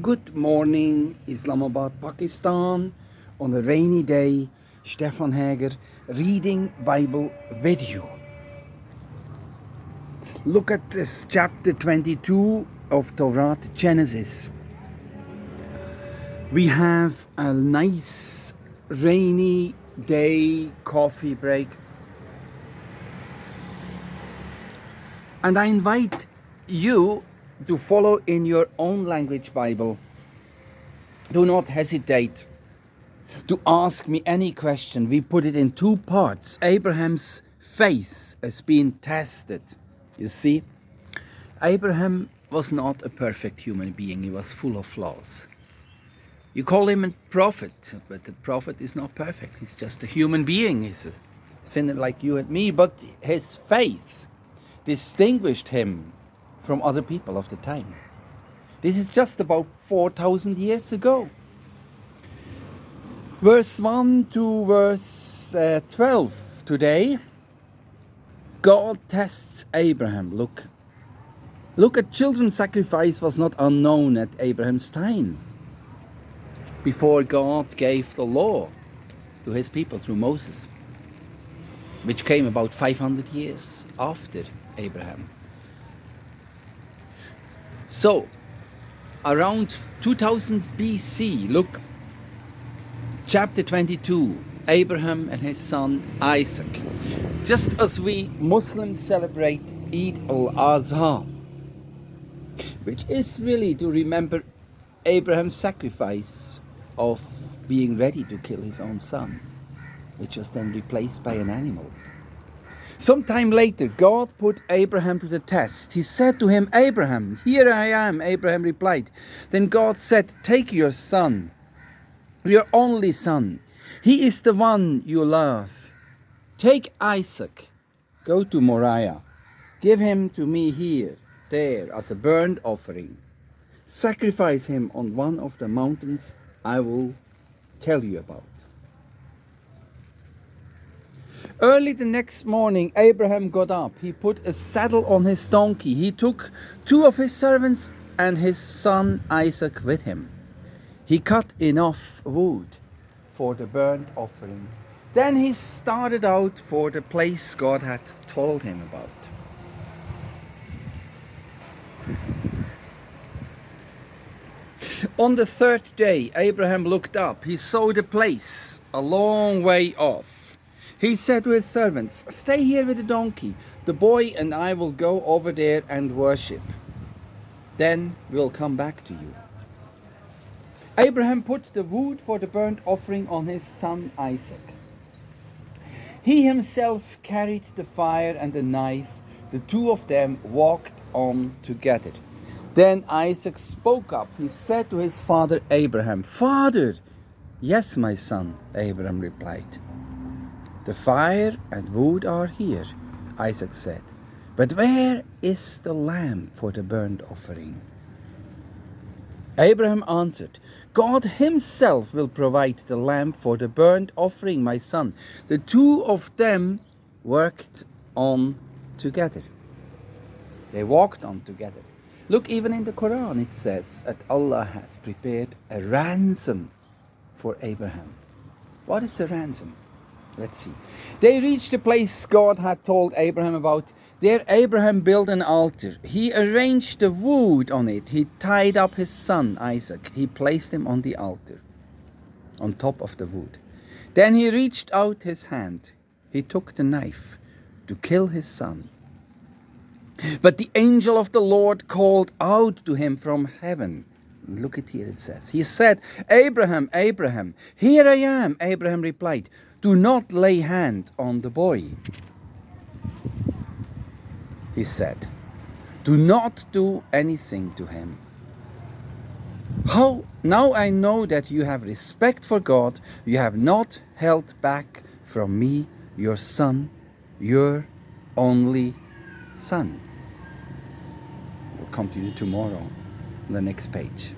Good morning, Islamabad, Pakistan. On a rainy day, Stefan Hager reading Bible with you. Look at this chapter 22 of Tawrat, Genesis. We have a nice rainy day coffee break. And I invite you to follow in your own language Bible. Do not hesitate to ask me any question. We put it in two parts. Abraham's faith has been tested. You see, Abraham was not a perfect human being. He was full of flaws. You call him a prophet, but the prophet is not perfect. He's just a human being. He's a sinner like you and me. But his faith distinguished him from other people of the time. This is just about 4,000 years ago. Verse 1 to verse 12 today, God tests Abraham. Look at children's sacrifice was not unknown at Abraham's time, before God gave the law to his people through Moses, which came about 500 years after Abraham. So, around 2000 BC, look, chapter 22, Abraham and his son Isaac. Just as we Muslims celebrate Eid al-Adha, which is really to remember Abraham's sacrifice of being ready to kill his own son, which was then replaced by an animal. Sometime later, God put Abraham to the test. He said to him, "Abraham, here I am," Abraham replied. Then God said, "Take your son, your only son. He is the one you love. Take Isaac, go to Moriah. Give him to me there, as a burnt offering. Sacrifice him on one of the mountains I will tell you about." Early the next morning, Abraham got up. He put a saddle on his donkey. He took two of his servants and his son Isaac with him. He cut enough wood for the burnt offering. Then he started out for the place God had told him about. On the third day, Abraham looked up. He saw the place a long way off. He said to his servants, "Stay here with the donkey. The boy and I will go over there and worship. Then we'll come back to you." Abraham put the wood for the burnt offering on his son Isaac. He himself carried the fire and the knife. The two of them walked on together. Then Isaac spoke up. He said to his father Abraham, "Father." "Yes, my son," Abraham replied. "The fire and wood are here," Isaac said. "But where is the lamb for the burnt offering?" Abraham answered, "God himself will provide the lamb for the burnt offering, my son." The two of them worked on together. They walked on together. Look, even in the Quran it says that Allah has prepared a ransom for Abraham. What is the ransom? Let's see. They reached the place God had told Abraham about. There Abraham built an altar. He arranged the wood on it. He tied up his son Isaac. He placed him on the altar, on top of the wood. Then he reached out his hand. He took the knife to kill his son. But the angel of the Lord called out to him from heaven. Look at here, it says. He said, "Abraham, Abraham." "Here I am," Abraham replied. "Do not lay hand on the boy," he said. "Do not do anything to him. Now I know that you have respect for God. You have not held back from me your son, your only son." We'll continue tomorrow on the next page.